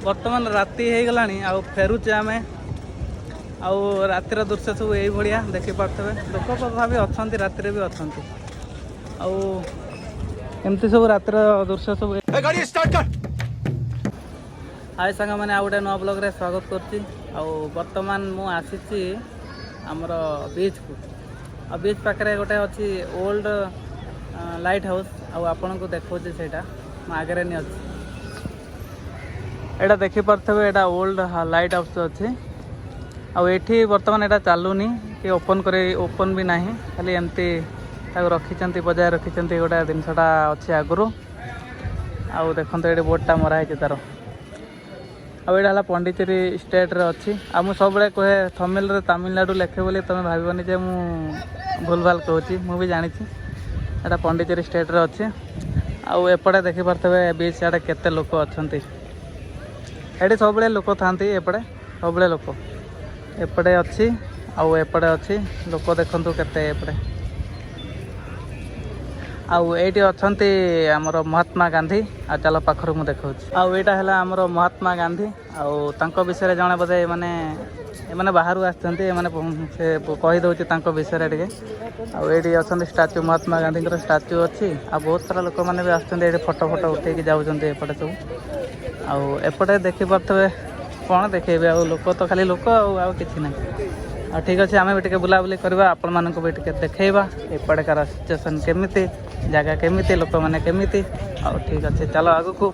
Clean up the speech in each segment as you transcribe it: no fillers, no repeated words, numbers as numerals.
बर्तमान राति हो गलानी आउ फेरुचे आम आउ रातिर दृश्य सब यही भाया देखिपे लोक तथा अच्छा रातिर भी अच्छा आमती सब रातिर दृश्य सब हाय सांग मैंने आउ गोटे नुआ ब्लॉग रे स्वागत करची बर्तमान मु आसी आमर बीच को बीच पाखे गोटे अच्छी ओल्ड लाइट हाउस आपण को देखा से आगे नहीं अच्छी एटा देखिपे एटा ओल्ड लाइट हाउस अच्छे आठी बर्तमान एटा चलूनी कि ओपन भी ना खाली एमती रखी बजाय रखी गोटे जिनसटा अच्छे आगु आउ देखते ये बोर्डटा मराई तार आईटा पंडिचेरी स्टेट रे अच्छी सब कहे थमिल रे तमिलनाडु लेखे बोली तुम भावनी जे मु भूल भाल कहूँ मु भी जानी एटा पंडिचेरी स्टेट रे अच्छे आपटे देखिपे बीच आड़े केते लोक अच्छा ये सब लोक था एपटे सब लोक एपटे अच्छी एपटे अच्छी लोक देखु केते एपटे आईटी अच्छा आमर महात्मा गांधी चल पाखर मुझे देखा आईटा है आमर महात्मा गांधी आउ विषय जड़े बोधे माने मैंने बाहर आसते कहीदे विषय टे आईटी अच्छा स्टाच्यू महात्मा गांधी स्टाच्यू अच्छी बहुत सारा लोक मैंने भी आसते फोटो फोटो उठे जाऊँच एपटे सब आउपटे देखिपे कौन देखेबे लोक तो खाली लोक कि ना ठीक अच्छे आम भी टे बुलाबुली करवा आपण मानक भी टे देखा एपटेकार सिचुएसन केमिति जगह केमिति लोक मैंने केमिति ठीक अच्छे चलो आगु को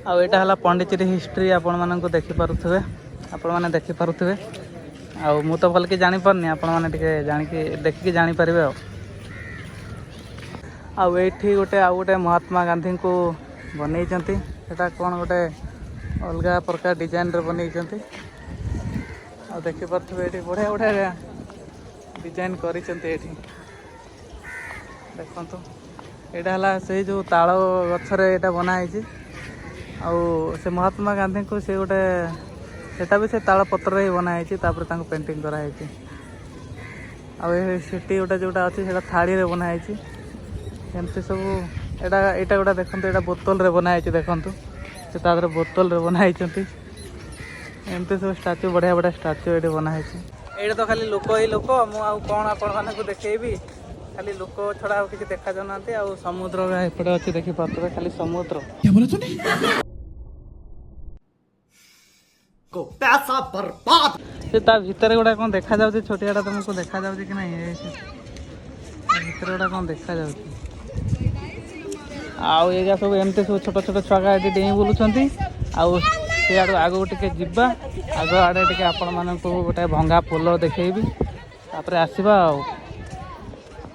आईटा है पंडिचेरी हिस्ट्री आपण मानक देखिपे आपण मैंने देखिपे मु तो भल कि जानी पारनी आपण मैंने जानिकी देखिकी जानीपर आठी गोटे गोटे महात्मा गांधी को बनई कौन गोटे अलग प्रकार डिजाइन रे बनई देखिपे ये बढ़िया बढ़िया डिजाइन करी देखु यहाँ से जो ताल गचर यहाँ बनाई से महात्मा गांधी को से गोटे सेटा भी से ताल पत्र ही बनाई पेंटिंग कराई आटी गोटे जोटा अच्छी थाड़ी रे बनाई एमती सब यहाँ गोटा देखते यहाँ बोतल रे बनाई देखु से बोतल रे बनाई एमती सब स्टाच्यू बढ़िया बढ़िया स्टाच्यू ये बनाई ये तो खाली लोक ही लोक मुझे आपण मानक देखेबी खाली लोक छड़ा किसी देखा जाना समुद्र एपटे अच्छी देखिपे खाली समुद्र पैसा बर्बाद से भितर गोटा कौन देखा जाऊँ छोटियाटा तुमको देखा जाऊँ कि नहीं भितर गोटा कौन देखा जाऊँ आगे सब एमती सब छोट छोट छुआ ये डेई बुलूँ आड़ आगू टे जा आग आड़े टे आपण मानक गोटे भंगा पोल देखी आसवा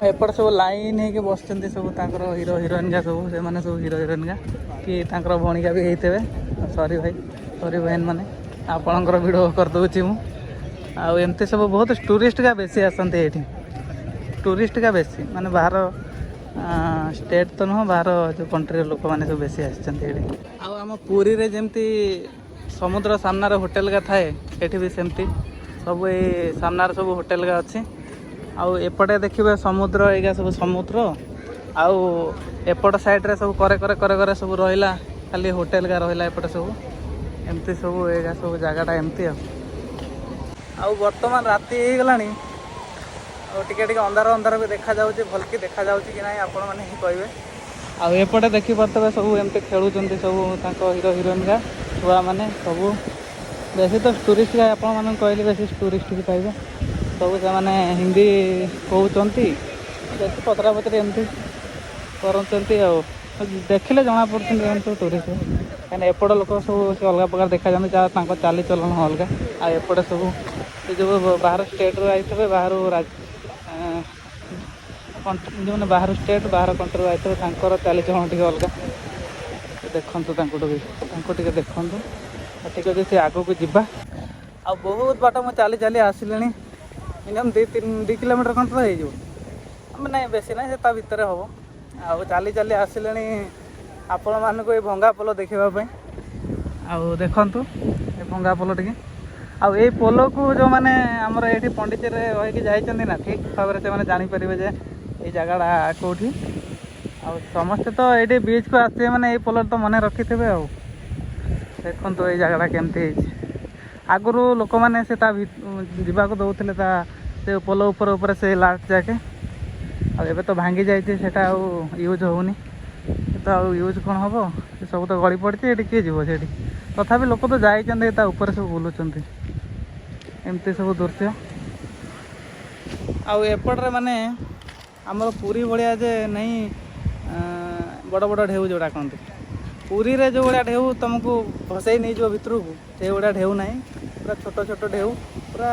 एपट सब लाइन हो बस सब हीरो हिरोइन का सब से सब हीरो हिरोइन का कि भणिका भी होते सॉरी भाई सॉरी बहन मैंने आपणकर वीडियो करदे मुझे सब बहुत टूरिस्ट का बेसी आसते ये टूरिस्ट का बेसी माने बाहर स्टेट तो नुह बाहर जो कंट्री लोक मैंने सब बेसी आम पुरी रे जमती समुद्र सामनार होटेल का थाए ये भी सेमती सब ये सामनार सब होटेल का अच्छी एपटे देखिए समुद्र एगा सब समुद्र एपट साइड रे सब करे करे करे करे सब रहा खाली होटेल का रहा एपटे सब एमती सब एगा सब जगहटा एमती बर्तमान राति हो गलानी टिके अंधार अंधार भी देखा जाऊँ भल कि देखा जाऊँ कि ना आपण मैंने ही कहे आएपटे देखिपे सब एमती खेलुं सब हीरो हिरोइन का छुआ मैंने सब बेसी तो टूरिस्ट का आपण मैंने कहली बेसी टूरिस्ट की पाइबे सब से मैंने हिंदी कहते बेसी पचरा पचरी एमती करते देखिले जना पड़ते सब टूरिस्ट कहीं एपट लोक सब से अलग प्रकार देखा जाते चाली चलन अलग आएपटे सब जो बाहर स्टेट रू आई बाहर जो बाहर स्टेट बाहर कंट्री आई चाली चलन टे अलग देखु टे देखु ठीक अच्छे से आग को जा बहुत बाट मुझे चली चली आसिले मिनिमम 2 किलोमीटर खंड हो ना बेसी ना से भितर हम चली चली आसिले आपण मानक ये भंगा पोल देखापी देखु ये भंगा पोल टे आई पोल को जो मैंने आमर ये पंडिचेरी रही जाना ठीक भाव से जानीपर जे ये जगहटा कौटी आ समस्ते तो ये बीच को आसते मैंने ये पोल तो मन रखि थे देखो तो ये जगहटा केमती आगु लोक मैंने से जावाक दौले से पोल उपर से लास्ट जाके आबे तो भांगी जाटा यूज होनी तो यूज कौन हम सब तो गली पड़ी ये किए जीव से तथापि लोक तो जाइए ऊपर सब बुलूँ एमती सब दृश्य आउपटे माने आमर पुरी भाया जे नहीं बड़ बड़ ढेउ जोड़ा कहते पुरी रे जो भाया ढेउ तुमको भसई नहीं जो भितर को से भाया ढेउ ना पूरा छोट छोट ढेउ पूरा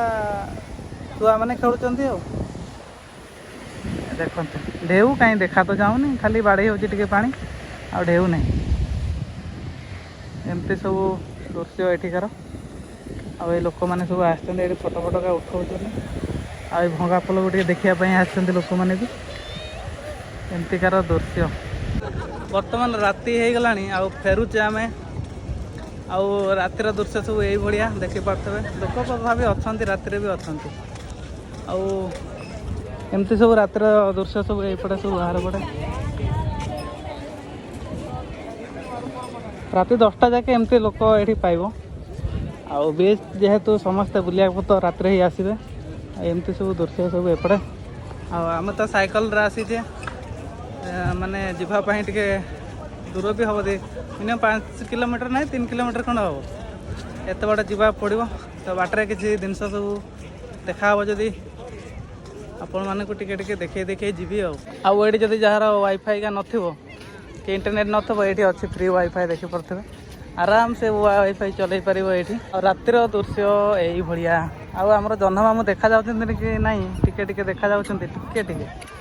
छुआ मैंने खेलुंट देखते ढेउ कहीं देखा तो जाऊनी खाली बाड़े हो पानी आ ढेउ नहीं एमती सब दृश्य एठिकार आ लोक मैंने सब आसते फोटो फोटो का उठाऊ आ भंगा पोल को देखापी आसते लोक मैंने भी एमतीकार दृश्य बर्तमान राति हो गला आ फेरुचे आम आउ रातिर दृश्य सब यही भाया देखी पारे लोक तथापि अच्छा रातिर भी अच्छा आउ एमती सब रातिर दृश्य सब यपटे सब बाहर पड़े राति 10टा जाके एमती लोक ये पाइब आउ बीच जेहेतु समस्ते बुलिया तो रातिर ही आसबे एमती सब दृश्य सब एपटे आम तो साइकल आसीचे माने जीवाई टे दूर भी हम मिनिमम 5 किलोमीटर ना 3 किलोमीटर खंड हम एत बाट जावाक पड़ो तो बाटर किसी जिन सब देखा जदि आपण मानक टिके देखे देखे जीवी आउे जदि जार वाईफाई का नथिबो कि इंटरनेट नथिबो एठी अच्छी फ्री वाईफाई देखि पड़थे आराम से वाईफाई चलै परिबो एठी और रातिर दृश्य यही भलिया आमर जह्न मामू देखा जाउछन्ति कि नहीं टिके टिके देखा जाउछन्ति टिके टिके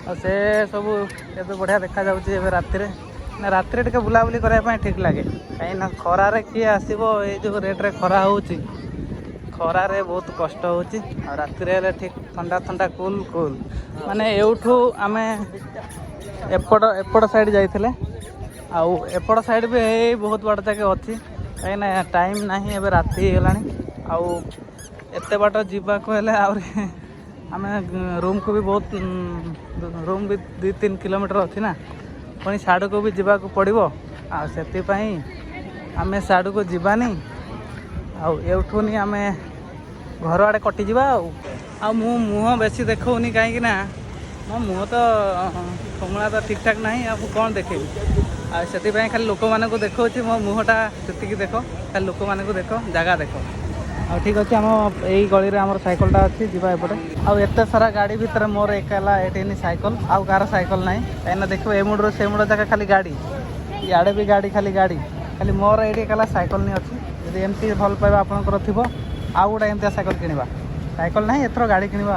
और से सब एबे बढ़िया देखा जाउछि एबे रातिर ना रातिर टिके बुलाबुली करबा ठीक लगे कहीं ना खरारे किए आसीबो ए जो रेट रे खरा होउछि खरारे बहुत कष्ट होउछि और रातिर ठीक ठंडा ठंडा कूल कूल माने एउठू आमे एपड़ साइड जाइथिले आउ एपड़ साइड भी है बहुत बड़ जाके अच्छी कहीं टाइम नहीं एबे राति गलानी आउ एते बाट जीवाको हेले आम रूम को भी बहुत रूम भी 2-3 किलोमीटर अच्छी ना पुणी साड़ को भी जीवाक पड़ो आपाई आम साड़ को जीवानी आउठूनी आम घर आड़े कटिजा मुँह बेसी देखनी कहीं मो मुँह तो कमला तो ठीक ठाक ना आपको कौन देखेबी से खाली लोक मानक देखा मो मुँहटा से देख खाली लोक मानक देख जगह देख ठीक अच्छे आम यही गली आम सैकलटा अच्छी जीवा एपटे आते सारा गाड़ी भितर मोर एकला ये सैकल आउ कार सैकल ना कहीं देखो ए मुड्रु से मुड़ जगह खाली गाड़ी इे भी गाड़ी खाली मोर ये एकला सैकल नहीं अच्छी जब एमती भल पाइबा आपंकर थी आउ गोटे एमती सैकल किणवा सैकल ना एथर गाड़ी किणवा।